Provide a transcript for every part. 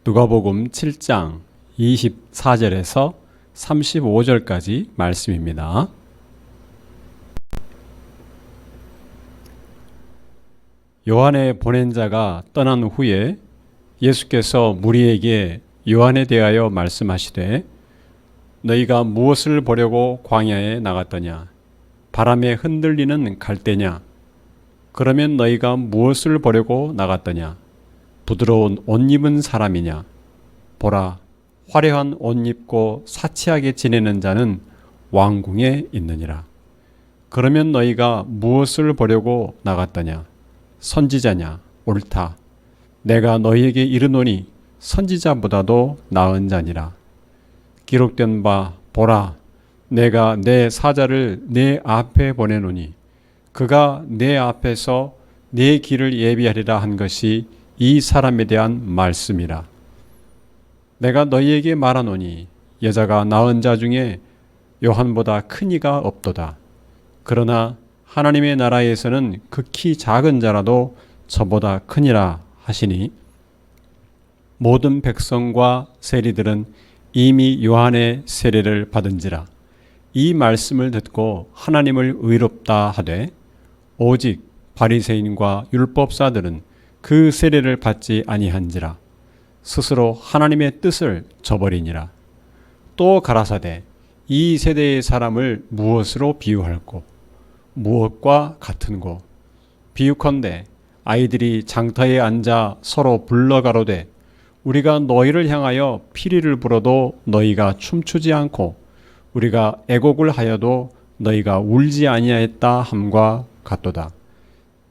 누가복음 7장 24절에서 35절까지 말씀입니다. 요한의 보낸 자가 떠난 후에 예수께서 무리에게 요한에 대하여 말씀하시되 너희가 무엇을 보려고 광야에 나갔더냐? 바람에 흔들리는 갈대냐? 그러면 너희가 무엇을 보려고 나갔더냐? 부드러운 옷 입은 사람이냐? 보라, 화려한 옷 입고 사치하게 지내는 자는 왕궁에 있느니라. 그러면 너희가 무엇을 보려고 나갔더냐? 선지자냐? 옳다. 내가 너희에게 이르노니 선지자보다도 나은 자니라. 기록된 바 보라, 내가 내 사자를 내 앞에 보내노니 그가 내 앞에서 내 길을 예비하리라 한 것이 이 사람에 대한 말씀이라. 내가 너희에게 말하노니 여자가 낳은 자 중에 요한보다 큰 이가 없도다. 그러나 하나님의 나라에서는 극히 작은 자라도 저보다 크니라 하시니 모든 백성과 세리들은 이미 요한의 세례를 받은지라. 이 말씀을 듣고 하나님을 의롭다 하되 오직 바리새인과 율법사들은 그 세례를 받지 아니한지라. 스스로 하나님의 뜻을 저버리니라. 또 가라사대 이 세대의 사람을 무엇으로 비유할꼬? 무엇과 같은고? 비유컨대 아이들이 장터에 앉아 서로 불러가로되 우리가 너희를 향하여 피리를 불어도 너희가 춤추지 않고 우리가 애곡을 하여도 너희가 울지 아니하였다 함과 같도다.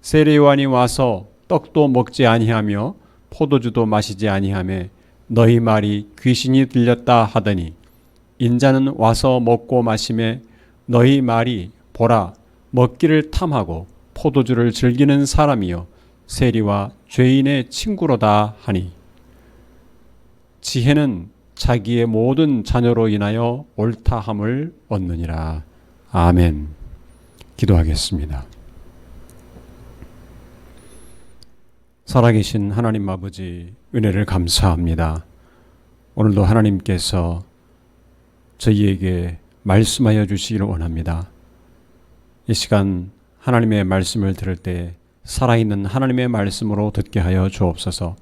세례요한이 와서 떡도 먹지 아니하며 포도주도 마시지 아니하며 너희 말이 귀신이 들렸다 하더니 인자는 와서 먹고 마시며 너희 말이 보라 먹기를 탐하고 포도주를 즐기는 사람이요 세리와 죄인의 친구로다 하니 지혜는 자기의 모든 자녀로 인하여 옳다함을 얻느니라. 아멘. 기도하겠습니다. 살아계신 하나님 아버지 은혜를 감사합니다. 오늘도 하나님께서 저희에게 말씀하여 주시기를 원합니다. 이 시간 하나님의 말씀을 들을 때 살아있는 하나님의 말씀으로 듣게 하여 주옵소서.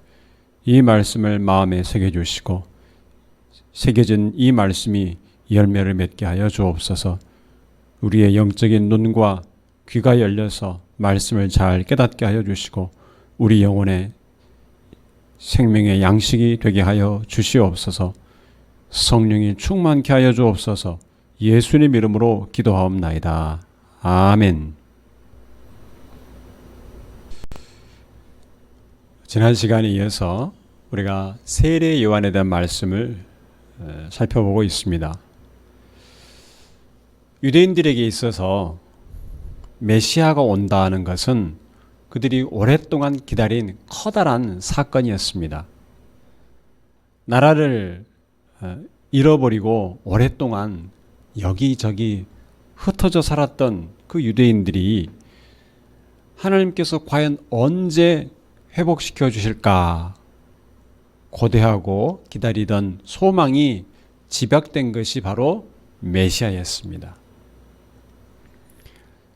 이 말씀을 마음에 새겨주시고 새겨진 이 말씀이 열매를 맺게 하여 주옵소서. 우리의 영적인 눈과 귀가 열려서 말씀을 잘 깨닫게 하여 주시고 우리 영혼의 생명의 양식이 되게 하여 주시옵소서. 성령이 충만케 하여 주옵소서. 예수님 이름으로 기도하옵나이다. 아멘. 지난 시간에 이어서 우리가 세례 요한에 대한 말씀을 살펴보고 있습니다. 유대인들에게 있어서 메시아가 온다는 것은 그들이 오랫동안 기다린 커다란 사건이었습니다. 나라를 잃어버리고 오랫동안 여기저기 흩어져 살았던 그 유대인들이 하나님께서 과연 언제 회복시켜 주실까 고대하고 기다리던 소망이 집약된 것이 바로 메시아였습니다.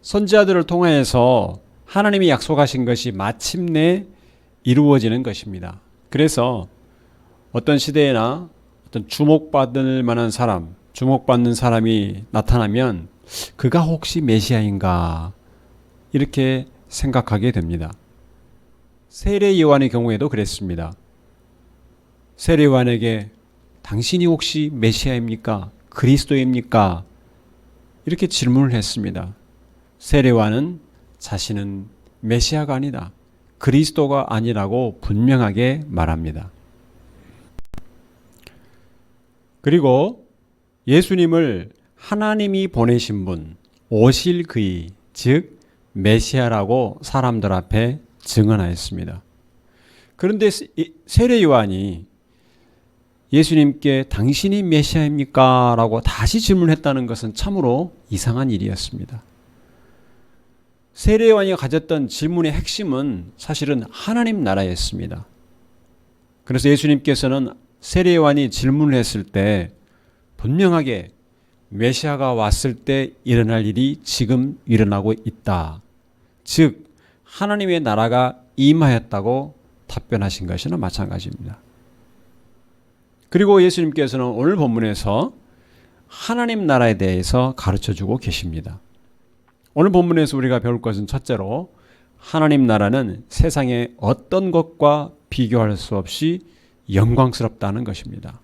선지자들을 통해서 하나님이 약속하신 것이 마침내 이루어지는 것입니다. 그래서 어떤 시대에나 어떤 주목받을 만한 사람, 주목받는 사람이 나타나면 그가 혹시 메시아인가 이렇게 생각하게 됩니다. 세례 요한의 경우에도 그랬습니다. 세례 요한에게 당신이 혹시 메시아입니까? 그리스도입니까? 이렇게 질문을 했습니다. 세례 요한은 자신은 메시아가 아니다. 그리스도가 아니라고 분명하게 말합니다. 그리고 예수님을 하나님이 보내신 분, 오실 그이, 즉 메시아라고 사람들 앞에 증언하였습니다. 그런데 세례 요한이 예수님께 당신이 메시아입니까? 라고 다시 질문했다는 것은 참으로 이상한 일이었습니다. 세례 요한이 가졌던 질문의 핵심은 사실은 하나님 나라였습니다. 그래서 예수님께서는 세례 요한이 질문을 했을 때 분명하게 메시아가 왔을 때 일어날 일이 지금 일어나고 있다. 즉 하나님의 나라가 임하였다고 답변하신 것이나 마찬가지입니다. 그리고 예수님께서는 오늘 본문에서 하나님 나라에 대해서 가르쳐주고 계십니다. 오늘 본문에서 우리가 배울 것은 첫째로 하나님 나라는 세상의 어떤 것과 비교할 수 없이 영광스럽다는 것입니다.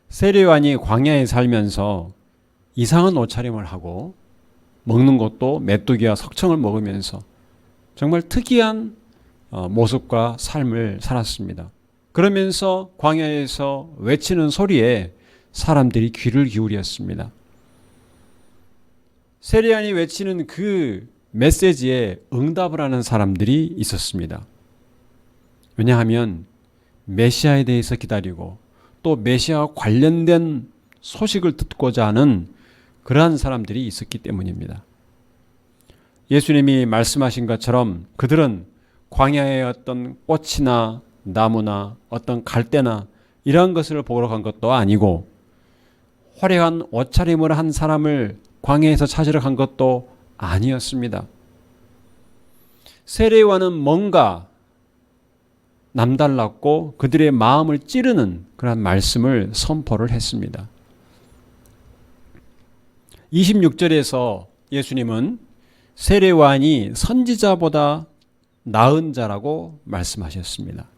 세례 요한이 광야에 살면서 이상한 옷차림을 하고 먹는 것도 메뚜기와 석청을 먹으면서 정말 특이한 모습과 삶을 살았습니다. 그러면서 광야에서 외치는 소리에 사람들이 귀를 기울였습니다. 세례 요한이 외치는 그 메시지에 응답을 하는 사람들이 있었습니다. 왜냐하면 메시아에 대해서 기다리고 또 메시아와 관련된 소식을 듣고자 하는 그러한 사람들이 있었기 때문입니다. 예수님이 말씀하신 것처럼 그들은 광야의 어떤 꽃이나 나무나 어떤 갈대나 이러한 것을 보러 간 것도 아니고 화려한 옷차림을 한 사람을 광야에서 찾으러 간 것도 아니었습니다. 세례 요한은 뭔가 남달랐고 그들의 마음을 찌르는 그런 말씀을 선포를 했습니다. 26절에서 예수님은 세례 요한이 선지자보다 나은 자라고 말씀하셨습니다.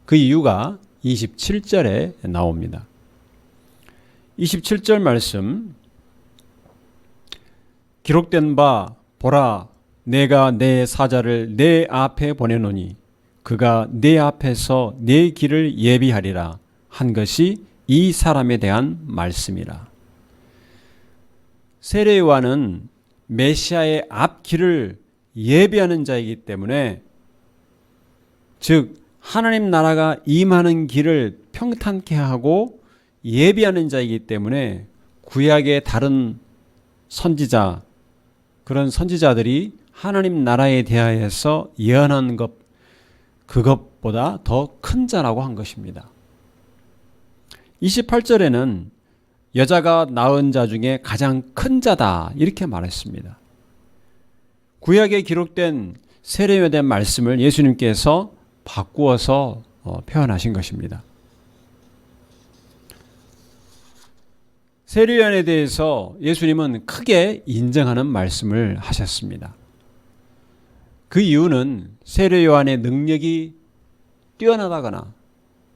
그 이유가 27절에 나옵니다. 27절 말씀, 기록된 바 보라 내가 내 사자를 내 앞에 보내노니 그가 내 앞에서 내 길을 예비하리라 한 것이 이 사람에 대한 말씀이라. 세례 요한은 메시아의 앞길을 예비하는 자이기 때문에, 즉 하나님 나라가 임하는 길을 평탄케 하고 예비하는 자이기 때문에 구약의 다른 선지자, 그런 선지자들이 하나님 나라에 대하여서 예언한 것, 그것보다 더 큰 자라고 한 것입니다. 28절에는 여자가 낳은 자 중에 가장 큰 자다 이렇게 말했습니다. 구약에 기록된 세례에 대한 말씀을 예수님께서 바꾸어서 표현하신 것입니다. 세례요한에 대해서 예수님은 크게 인정하는 말씀을 하셨습니다. 그 이유는 세례요한의 능력이 뛰어나다거나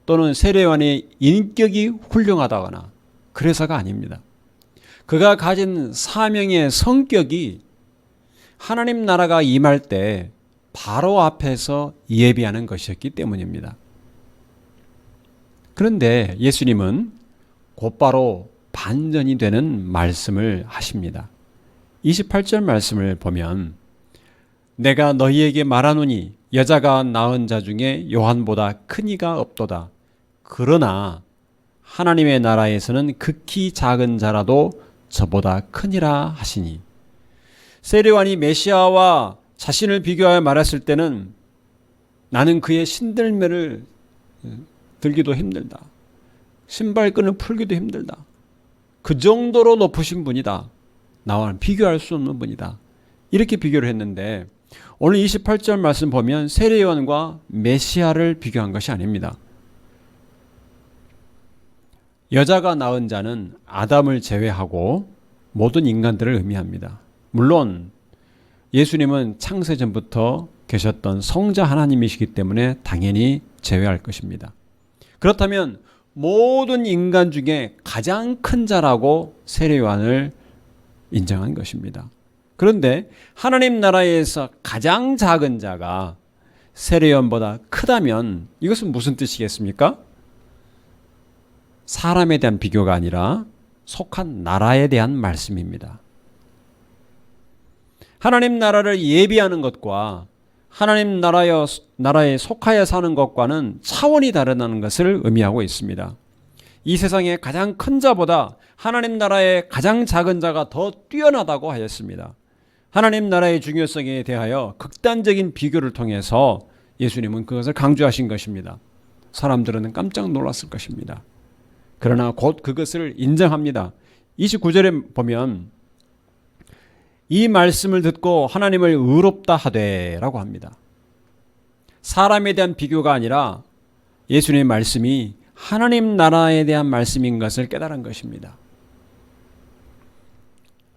또는 세례요한의 인격이 훌륭하다거나 그래서가 아닙니다. 그가 가진 사명의 성격이 하나님 나라가 임할 때 바로 앞에서 예비하는 것이었기 때문입니다. 그런데 예수님은 곧바로 반전이 되는 말씀을 하십니다. 28절 말씀을 보면 내가 너희에게 말하노니 여자가 낳은 자 중에 요한보다 큰 이가 없도다. 그러나 하나님의 나라에서는 극히 작은 자라도 저보다 크니라 하시니. 세례요한이 메시아와 자신을 비교하여 말했을 때는 나는 그의 신들매를 들기도 힘들다. 신발끈을 풀기도 힘들다. 그 정도로 높으신 분이다. 나와는 비교할 수 없는 분이다. 이렇게 비교를 했는데 오늘 28절 말씀 보면 세례요한과 메시아를 비교한 것이 아닙니다. 여자가 낳은 자는 아담을 제외하고 모든 인간들을 의미합니다. 물론 예수님은 창세전부터 계셨던 성자 하나님이시기 때문에 당연히 제외할 것입니다. 그렇다면 모든 인간 중에 가장 큰 자라고 세례요한을 인정한 것입니다. 그런데 하나님 나라에서 가장 작은 자가 세례요한보다 크다면 이것은 무슨 뜻이겠습니까? 사람에 대한 비교가 아니라 속한 나라에 대한 말씀입니다. 하나님 나라를 예비하는 것과 하나님 나라에 속하여 사는 것과는 차원이 다르다는 것을 의미하고 있습니다. 이 세상의 가장 큰 자보다 하나님 나라의 가장 작은 자가 더 뛰어나다고 하였습니다. 하나님 나라의 중요성에 대하여 극단적인 비교를 통해서 예수님은 그것을 강조하신 것입니다. 사람들은 깜짝 놀랐을 것입니다. 그러나 곧 그것을 인정합니다. 29절에 보면 이 말씀을 듣고 하나님을 의롭다 하되 라고 합니다. 사람에 대한 비교가 아니라 예수님의 말씀이 하나님 나라에 대한 말씀인 것을 깨달은 것입니다.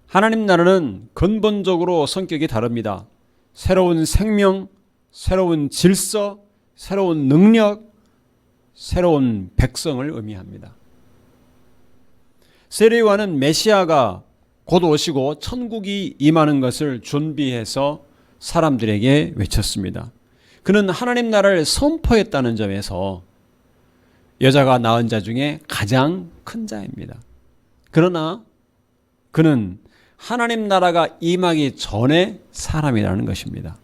하나님 나라는 근본적으로 성격이 다릅니다. 새로운 생명, 새로운 질서, 새로운 능력, 새로운 백성을 의미합니다. 세례요한은 메시아가 곧 오시고 천국이 임하는 것을 준비해서 사람들에게 외쳤습니다. 그는 하나님 나라를 선포했다는 점에서 여자가 낳은 자 중에 가장 큰 자입니다. 그러나 그는 하나님 나라가 임하기 전에 사람이라는 것입니다.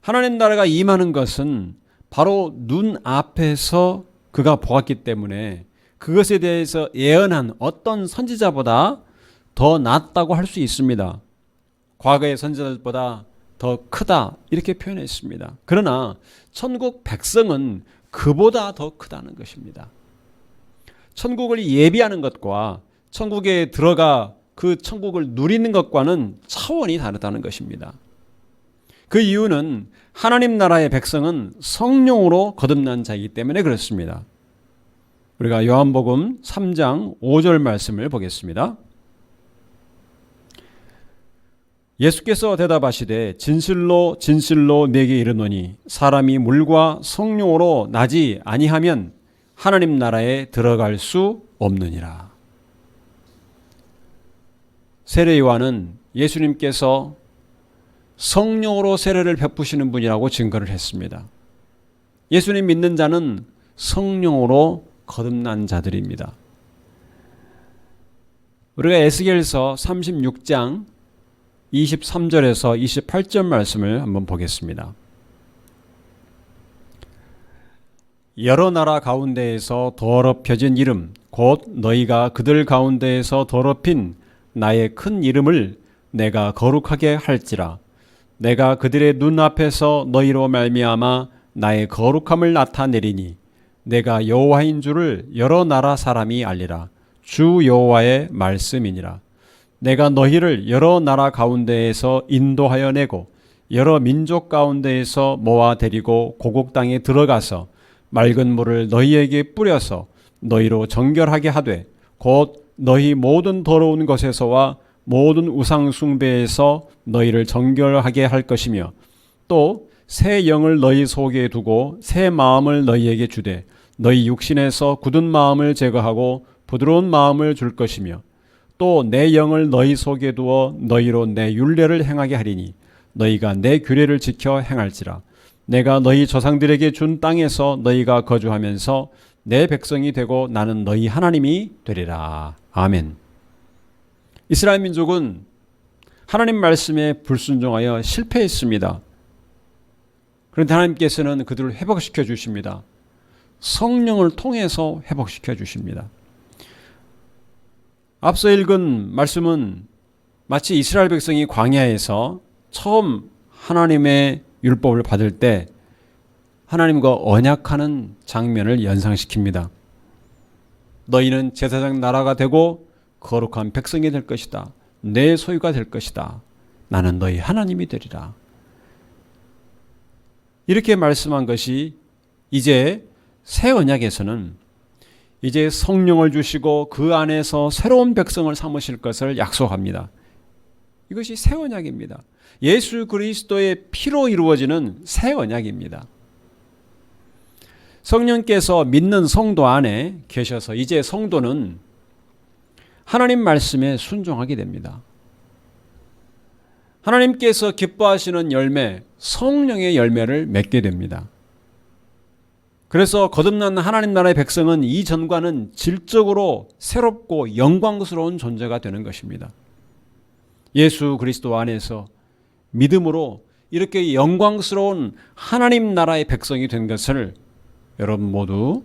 하나님 나라가 임하는 것은 바로 눈앞에서 그가 보았기 때문에 그것에 대해서 예언한 어떤 선지자보다 더 낫다고 할 수 있습니다. 과거의 선지자들보다 더 크다 이렇게 표현했습니다. 그러나 천국 백성은 그보다 더 크다는 것입니다. 천국을 예비하는 것과 천국에 들어가 그 천국을 누리는 것과는 차원이 다르다는 것입니다. 그 이유는 하나님 나라의 백성은 성령으로 거듭난 자이기 때문에 그렇습니다. 우리가 요한복음 3장 5절 말씀을 보겠습니다. 예수께서 대답하시되 진실로 진실로 내게 이르노니 사람이 물과 성령으로 나지 아니하면 하나님 나라에 들어갈 수 없느니라. 세례 요한은 예수님께서 성령으로 세례를 베푸시는 분이라고 증거를 했습니다. 예수님 믿는 자는 성령으로 거듭난 자들입니다. 우리가 에스겔서 36장 23절에서 28절 말씀을 한번 보겠습니다. 여러 나라 가운데에서 더럽혀진 이름 곧 너희가 그들 가운데에서 더럽힌 나의 큰 이름을 내가 거룩하게 할지라. 내가 그들의 눈앞에서 너희로 말미암아 나의 거룩함을 나타내리니 내가 여호와인 줄을 여러 나라 사람이 알리라. 주 여호와의 말씀이니라. 내가 너희를 여러 나라 가운데에서 인도하여 내고 여러 민족 가운데에서 모아 데리고 고국 땅에 들어가서 맑은 물을 너희에게 뿌려서 너희로 정결하게 하되 곧 너희 모든 더러운 것에서와 모든 우상 숭배에서 너희를 정결하게 할 것이며 또 새 영을 너희 속에 두고 새 마음을 너희에게 주되 너희 육신에서 굳은 마음을 제거하고 부드러운 마음을 줄 것이며 또 내 영을 너희 속에 두어 너희로 내 율례를 행하게 하리니 너희가 내 규례를 지켜 행할지라. 내가 너희 조상들에게 준 땅에서 너희가 거주하면서 내 백성이 되고 나는 너희 하나님이 되리라. 아멘. 이스라엘 민족은 하나님 말씀에 불순종하여 실패했습니다. 그런데 하나님께서는 그들을 회복시켜 주십니다. 성령을 통해서 회복시켜 주십니다. 앞서 읽은 말씀은 마치 이스라엘 백성이 광야에서 처음 하나님의 율법을 받을 때 하나님과 언약하는 장면을 연상시킵니다. 너희는 제사장 나라가 되고 거룩한 백성이 될 것이다. 내 소유가 될 것이다. 나는 너희 하나님이 되리라. 이렇게 말씀한 것이 이제 새 언약에서는 이제 성령을 주시고 그 안에서 새로운 백성을 삼으실 것을 약속합니다. 이것이 새 언약입니다. 예수 그리스도의 피로 이루어지는 새 언약입니다. 성령께서 믿는 성도 안에 계셔서 이제 성도는 하나님 말씀에 순종하게 됩니다. 하나님께서 기뻐하시는 열매, 성령의 열매를 맺게 됩니다. 그래서 거듭난 하나님 나라의 백성은 이전과는 질적으로 새롭고 영광스러운 존재가 되는 것입니다. 예수 그리스도 안에서 믿음으로 이렇게 영광스러운 하나님 나라의 백성이 된 것을 여러분 모두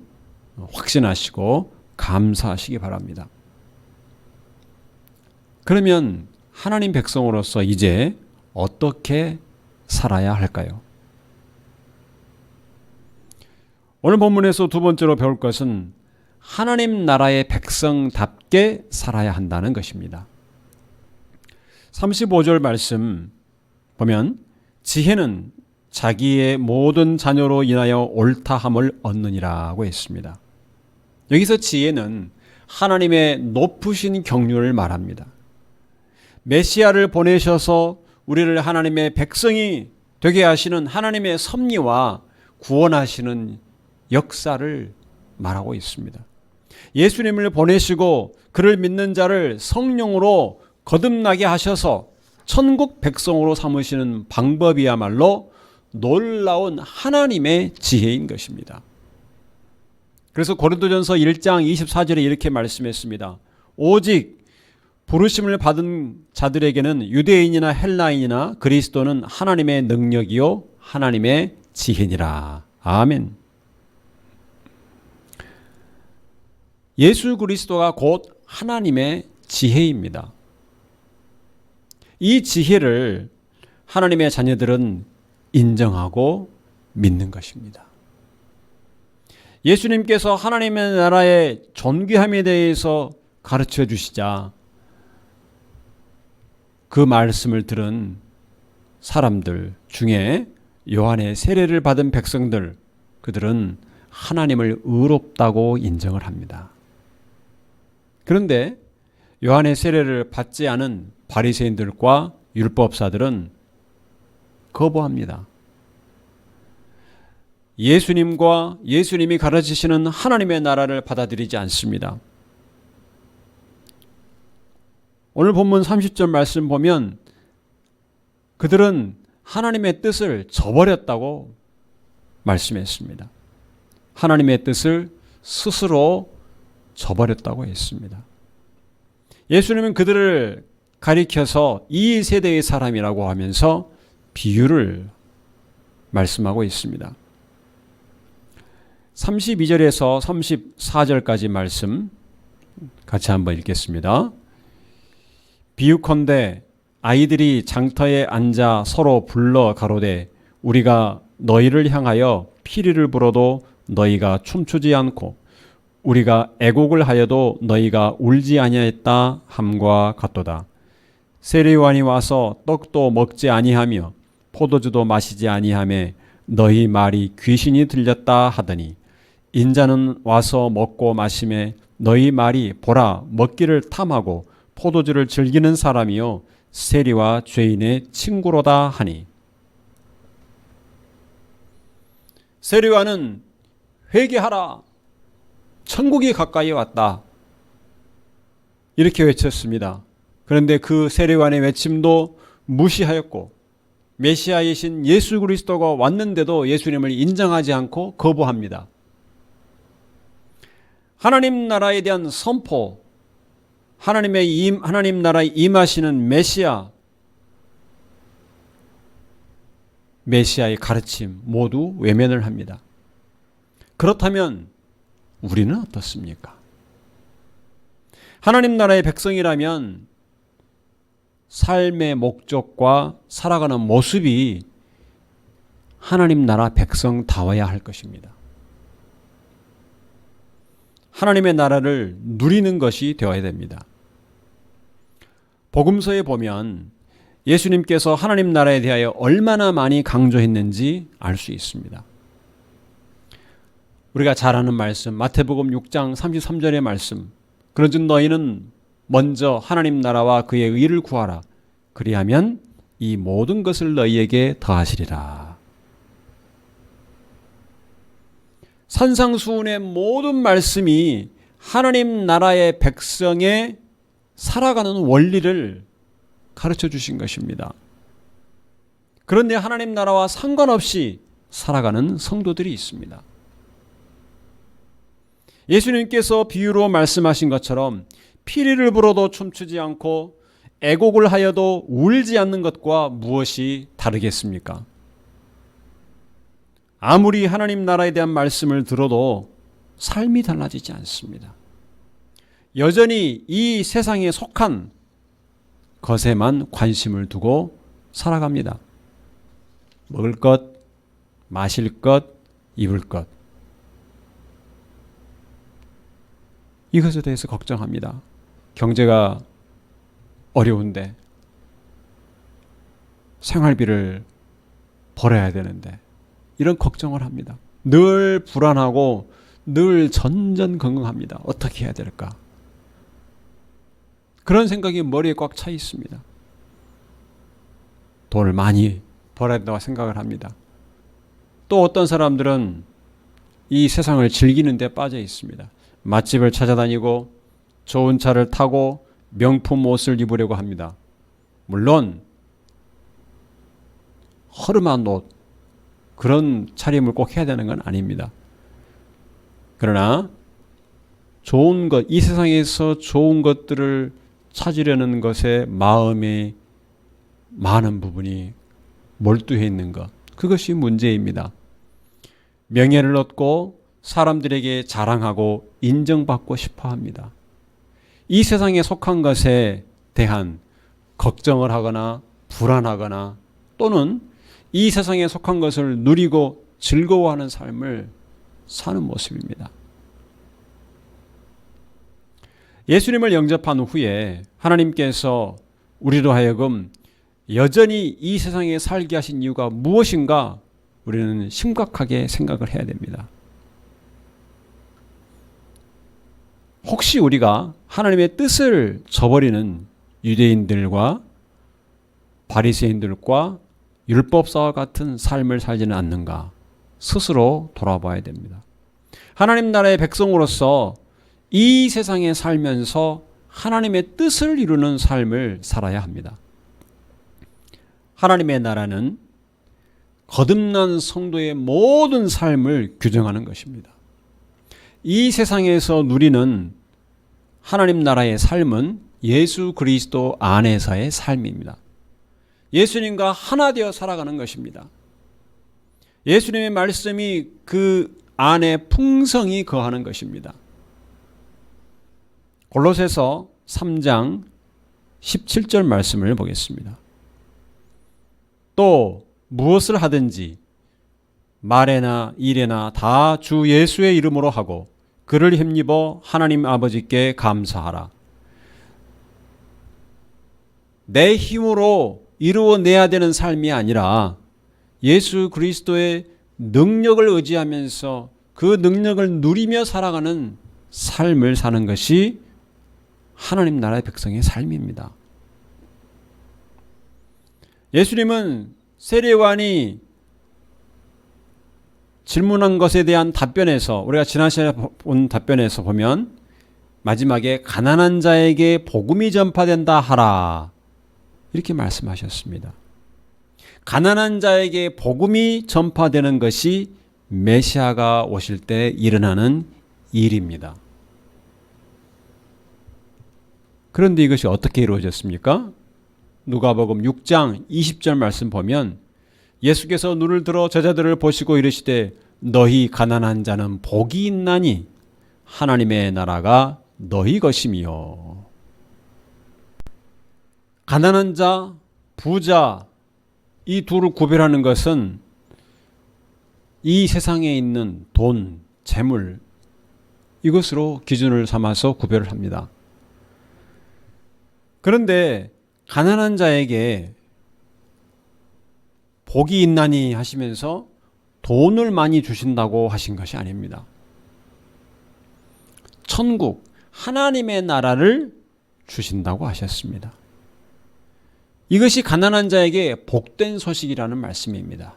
확신하시고 감사하시기 바랍니다. 그러면 하나님 백성으로서 이제 어떻게 살아야 할까요? 오늘 본문에서 두 번째로 배울 것은 하나님 나라의 백성답게 살아야 한다는 것입니다. 35절 말씀 보면 지혜는 자기의 모든 자녀로 인하여 옳다함을 얻느니라고 했습니다. 여기서 지혜는 하나님의 높으신 경륜을 말합니다. 메시아를 보내셔서 우리를 하나님의 백성이 되게 하시는 하나님의 섭리와 구원하시는 역사를 말하고 있습니다. 예수님을 보내시고 그를 믿는 자를 성령으로 거듭나게 하셔서 천국 백성으로 삼으시는 방법이야말로 놀라운 하나님의 지혜인 것입니다. 그래서 고린도전서 1장 24절에 이렇게 말씀했습니다. 오직 부르심을 받은 자들에게는 유대인이나 헬라인이나 그리스도는 하나님의 능력이요 하나님의 지혜니라. 아멘. 예수 그리스도가 곧 하나님의 지혜입니다. 이 지혜를 하나님의 자녀들은 인정하고 믿는 것입니다. 예수님께서 하나님의 나라의 존귀함에 대해서 가르쳐 주시자 그 말씀을 들은 사람들 중에 요한의 세례를 받은 백성들, 그들은 하나님을 의롭다고 인정을 합니다. 그런데 요한의 세례를 받지 않은 바리새인들과 율법사들은 거부합니다. 예수님과 예수님이 가르치시는 하나님의 나라를 받아들이지 않습니다. 오늘 본문 30절 말씀 보면 그들은 하나님의 뜻을 저버렸다고 말씀했습니다. 하나님의 뜻을 스스로 저버렸다고 했습니다. 예수님은 그들을 가리켜서 이 세대의 사람이라고 하면서 비유를 말씀하고 있습니다. 32절에서 34절까지 말씀 같이 한번 읽겠습니다. 비유컨대 아이들이 장터에 앉아 서로 불러 가로되 우리가 너희를 향하여 피리를 불어도 너희가 춤추지 않고 우리가 애곡을 하여도 너희가 울지 아니하였다 함과 같도다. 세례요한이 와서 떡도 먹지 아니하며 포도주도 마시지 아니하며 너희 말이 귀신이 들렸다 하더니 인자는 와서 먹고 마시매 너희 말이 보라 먹기를 탐하고 포도주를 즐기는 사람이요 세리와 죄인의 친구로다 하니. 세리와는 회개하라 천국이 가까이 왔다 이렇게 외쳤습니다. 그런데 그 세례요한의 외침도 무시하였고 메시아이신 예수 그리스도가 왔는데도 예수님을 인정하지 않고 거부합니다. 하나님 나라에 대한 선포, 하나님 나라에 임하시는 메시아의 가르침 모두 외면을 합니다. 그렇다면 우리는 어떻습니까? 하나님 나라의 백성이라면 삶의 목적과 살아가는 모습이 하나님 나라 백성다워야 할 것입니다. 하나님의 나라를 누리는 것이 되어야 됩니다. 복음서에 보면 예수님께서 하나님 나라에 대하여 얼마나 많이 강조했는지 알 수 있습니다. 우리가 잘 아는 말씀, 마태복음 6장 33절의 말씀. 그런즉 너희는 먼저 하나님 나라와 그의 의를 구하라. 그리하면 이 모든 것을 너희에게 더하시리라. 산상수훈의 모든 말씀이 하나님 나라의 백성의 살아가는 원리를 가르쳐 주신 것입니다. 그런데 하나님 나라와 상관없이 살아가는 성도들이 있습니다. 예수님께서 비유로 말씀하신 것처럼 피리를 불어도 춤추지 않고 애곡을 하여도 울지 않는 것과 무엇이 다르겠습니까? 아무리 하나님 나라에 대한 말씀을 들어도 삶이 달라지지 않습니다. 여전히 이 세상에 속한 것에만 관심을 두고 살아갑니다. 먹을 것, 마실 것, 입을 것. 이것에 대해서 걱정합니다. 경제가 어려운데 생활비를 벌어야 되는데 이런 걱정을 합니다. 늘 불안하고 늘 전전긍긍합니다. 어떻게 해야 될까? 그런 생각이 머리에 꽉 차 있습니다. 돈을 많이 벌어야 된다고 생각을 합니다. 또 어떤 사람들은 이 세상을 즐기는 데 빠져 있습니다. 맛집을 찾아다니고 좋은 차를 타고 명품 옷을 입으려고 합니다. 물론 허름한 옷, 그런 차림을 꼭 해야 되는 건 아닙니다. 그러나 좋은 것, 이 세상에서 좋은 것들을 찾으려는 것에 마음이 많은 부분이 몰두해 있는 것, 그것이 문제입니다. 명예를 얻고 사람들에게 자랑하고 인정받고 싶어 합니다. 이 세상에 속한 것에 대한 걱정을 하거나 불안하거나 또는 이 세상에 속한 것을 누리고 즐거워하는 삶을 사는 모습입니다. 예수님을 영접한 후에 하나님께서 우리로 하여금 여전히 이 세상에 살게 하신 이유가 무엇인가 우리는 심각하게 생각을 해야 됩니다. 혹시 우리가 하나님의 뜻을 저버리는 유대인들과 바리새인들과 율법사와 같은 삶을 살지는 않는가 스스로 돌아봐야 됩니다. 하나님 나라의 백성으로서 이 세상에 살면서 하나님의 뜻을 이루는 삶을 살아야 합니다. 하나님의 나라는 거듭난 성도의 모든 삶을 규정하는 것입니다. 이 세상에서 누리는 하나님 나라의 삶은 예수 그리스도 안에서의 삶입니다. 예수님과 하나 되어 살아가는 것입니다. 예수님의 말씀이 그 안에 풍성히 거하는 것입니다. 골로새서 3장 17절 말씀을 보겠습니다. 또 무엇을 하든지 말에나 일에나 다 주 예수의 이름으로 하고 그를 힘입어 하나님 아버지께 감사하라. 내 힘으로 이루어내야 되는 삶이 아니라 예수 그리스도의 능력을 의지하면서 그 능력을 누리며 살아가는 삶을 사는 것이 하나님 나라의 백성의 삶입니다. 예수님은 세례요한이 질문한 것에 대한 답변에서 우리가 지난 시간에 본 답변에서 보면 마지막에 가난한 자에게 복음이 전파된다 하라 이렇게 말씀하셨습니다. 가난한 자에게 복음이 전파되는 것이 메시아가 오실 때 일어나는 일입니다. 그런데 이것이 어떻게 이루어졌습니까? 누가복음 6장 20절 말씀 보면 예수께서 눈을 들어 제자들을 보시고 이르시되 너희 가난한 자는 복이 있나니 하나님의 나라가 너희 것이며. 가난한 자, 부자 이 둘을 구별하는 것은 이 세상에 있는 돈, 재물 이것으로 기준을 삼아서 구별을 합니다. 그런데 가난한 자에게 복이 있나니 하시면서 돈을 많이 주신다고 하신 것이 아닙니다. 천국, 하나님의 나라를 주신다고 하셨습니다. 이것이 가난한 자에게 복된 소식이라는 말씀입니다.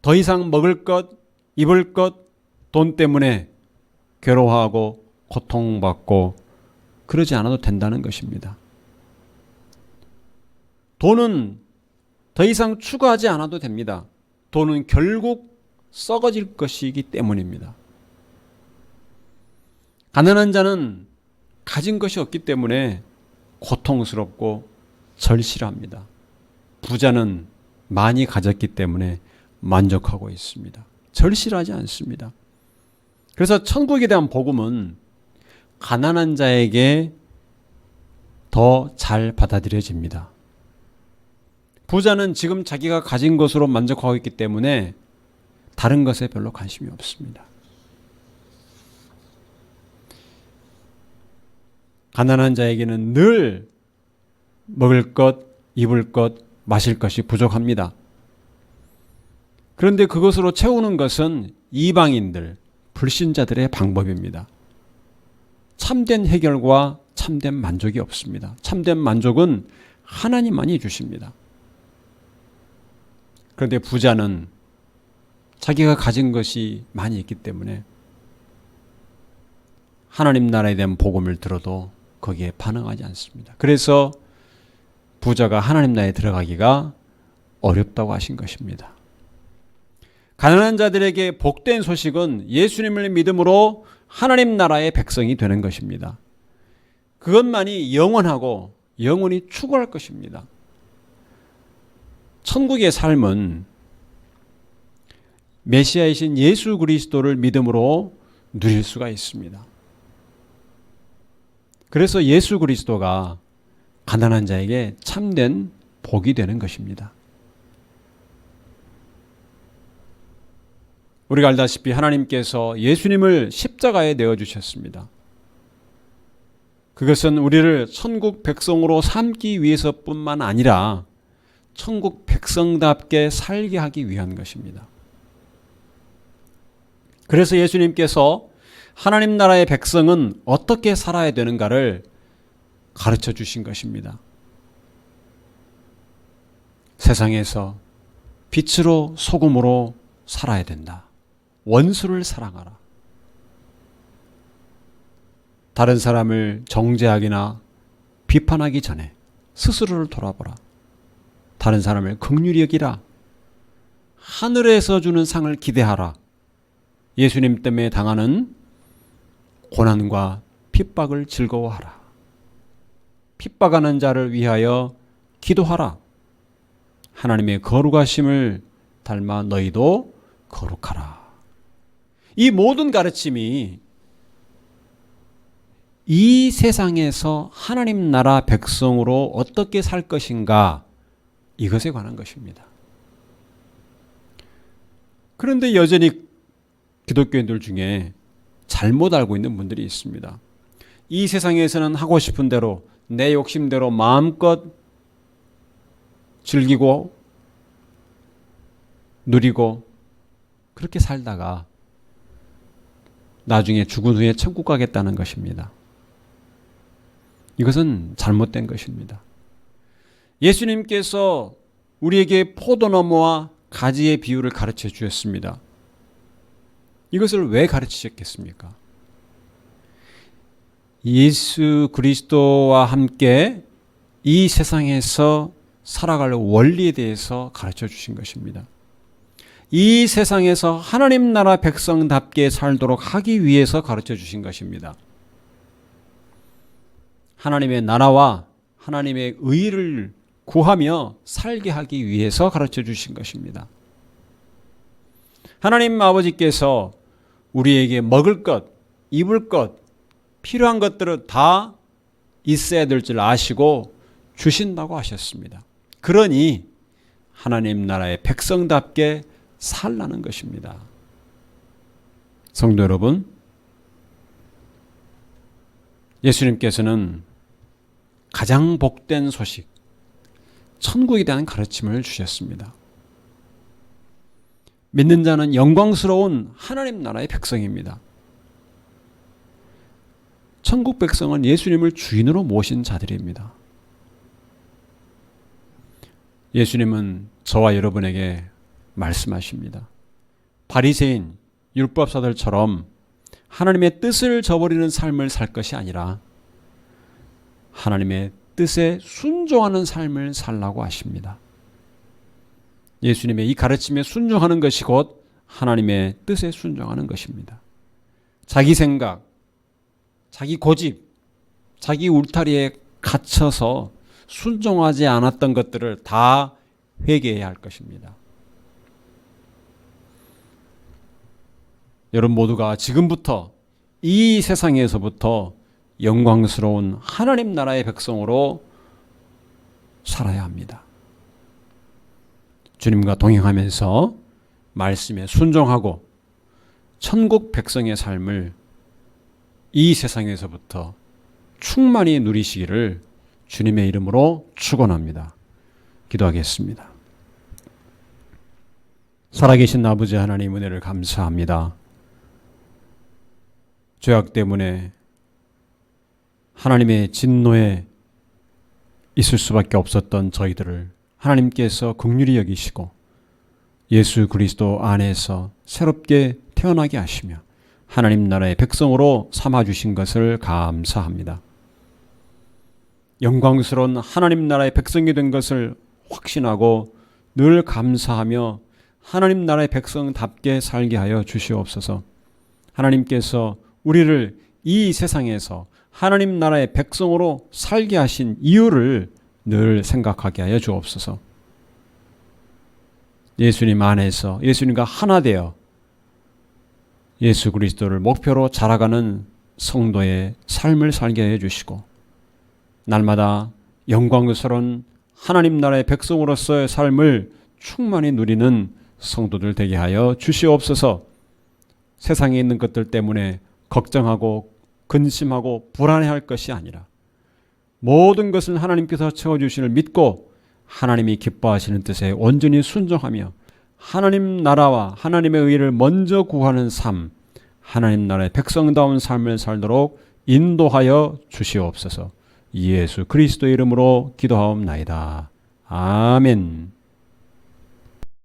더 이상 먹을 것, 입을 것, 돈 때문에 괴로워하고 고통받고 그러지 않아도 된다는 것입니다. 돈은 더 이상 추구하지 않아도 됩니다. 돈은 결국 썩어질 것이기 때문입니다. 가난한 자는 가진 것이 없기 때문에 고통스럽고 절실합니다. 부자는 많이 가졌기 때문에 만족하고 있습니다. 절실하지 않습니다. 그래서 천국에 대한 복음은 가난한 자에게 더 잘 받아들여집니다. 부자는 지금 자기가 가진 것으로 만족하고 있기 때문에 다른 것에 별로 관심이 없습니다. 가난한 자에게는 늘 먹을 것, 입을 것, 마실 것이 부족합니다. 그런데 그것으로 채우는 것은 이방인들, 불신자들의 방법입니다. 참된 해결과 참된 만족이 없습니다. 참된 만족은 하나님만이 주십니다. 그런데 부자는 자기가 가진 것이 많이 있기 때문에 하나님 나라에 대한 복음을 들어도 거기에 반응하지 않습니다. 그래서 부자가 하나님 나라에 들어가기가 어렵다고 하신 것입니다. 가난한 자들에게 복된 소식은 예수님을 믿음으로 하나님 나라의 백성이 되는 것입니다. 그것만이 영원하고 영원히 추구할 것입니다. 천국의 삶은 메시아이신 예수 그리스도를 믿음으로 누릴 수가 있습니다. 그래서 예수 그리스도가 가난한 자에게 참된 복이 되는 것입니다. 우리가 알다시피 하나님께서 예수님을 십자가에 내어주셨습니다. 그것은 우리를 천국 백성으로 삼기 위해서뿐만 아니라 천국 백성답게 살게 하기 위한 것입니다. 그래서 예수님께서 하나님 나라의 백성은 어떻게 살아야 되는가를 가르쳐 주신 것입니다. 세상에서 빛으로 소금으로 살아야 된다. 원수를 사랑하라. 다른 사람을 정죄하기나 비판하기 전에 스스로를 돌아보라. 다른 사람을 긍휼히 여기라. 하늘에서 주는 상을 기대하라. 예수님 때문에 당하는 고난과 핍박을 즐거워하라. 핍박하는 자를 위하여 기도하라. 하나님의 거룩하심을 닮아 너희도 거룩하라. 이 모든 가르침이 이 세상에서 하나님 나라 백성으로 어떻게 살 것인가, 이것에 관한 것입니다. 그런데 여전히 기독교인들 중에 잘못 알고 있는 분들이 있습니다. 이 세상에서는 하고 싶은 대로 내 욕심대로 마음껏 즐기고 누리고 그렇게 살다가 나중에 죽은 후에 천국 가겠다는 것입니다. 이것은 잘못된 것입니다. 예수님께서 우리에게 포도나무와 가지의 비유를 가르쳐 주셨습니다. 이것을 왜 가르치셨겠습니까? 예수 그리스도와 함께 이 세상에서 살아갈 원리에 대해서 가르쳐 주신 것입니다. 이 세상에서 하나님 나라 백성답게 살도록 하기 위해서 가르쳐 주신 것입니다. 하나님의 나라와 하나님의 의를 구하며 살게 하기 위해서 가르쳐 주신 것입니다. 하나님 아버지께서 우리에게 먹을 것, 입을 것, 필요한 것들을 다 있어야 될 줄 아시고 주신다고 하셨습니다. 그러니 하나님 나라의 백성답게 살라는 것입니다. 성도 여러분, 예수님께서는 가장 복된 소식, 천국에 대한 가르침을 주셨습니다. 믿는 자는 영광스러운 하나님 나라의 백성입니다. 천국 백성은 예수님을 주인으로 모신 자들입니다. 예수님은 저와 여러분에게 말씀하십니다. 바리새인, 율법사들처럼 하나님의 뜻을 저버리는 삶을 살 것이 아니라 하나님의 뜻에 순종하는 삶을 살라고 하십니다. 예수님의 이 가르침에 순종하는 것이 곧 하나님의 뜻에 순종하는 것입니다. 자기 생각, 자기 고집, 자기 울타리에 갇혀서 순종하지 않았던 것들을 다 회개해야 할 것입니다. 여러분 모두가 지금부터 이 세상에서부터 영광스러운 하나님 나라의 백성으로 살아야 합니다. 주님과 동행하면서 말씀에 순종하고 천국 백성의 삶을 이 세상에서부터 충만히 누리시기를 주님의 이름으로 축원합니다. 기도하겠습니다. 살아계신 아버지 하나님 은혜를 감사합니다. 죄악 때문에 하나님의 진노에 있을 수밖에 없었던 저희들을 하나님께서 긍휼히 여기시고 예수 그리스도 안에서 새롭게 태어나게 하시며 하나님 나라의 백성으로 삼아주신 것을 감사합니다. 영광스러운 하나님 나라의 백성이 된 것을 확신하고 늘 감사하며 하나님 나라의 백성답게 살게 하여 주시옵소서. 하나님께서 우리를 이 세상에서 하나님 나라의 백성으로 살게 하신 이유를 늘 생각하게 하여 주옵소서. 예수님 안에서 예수님과 하나 되어 예수 그리스도를 목표로 자라가는 성도의 삶을 살게 해 주시고 날마다 영광스러운 하나님 나라의 백성으로서의 삶을 충만히 누리는 성도들 되게 하여 주시옵소서. 세상에 있는 것들 때문에 걱정하고 근심하고 불안해할 것이 아니라 모든 것을 하나님께서 채워주시를 믿고 하나님이 기뻐하시는 뜻에 온전히 순종하며 하나님 나라와 하나님의 의를 먼저 구하는 삶, 하나님 나라의 백성다운 삶을 살도록 인도하여 주시옵소서. 예수 그리스도의 이름으로 기도하옵나이다. 아멘.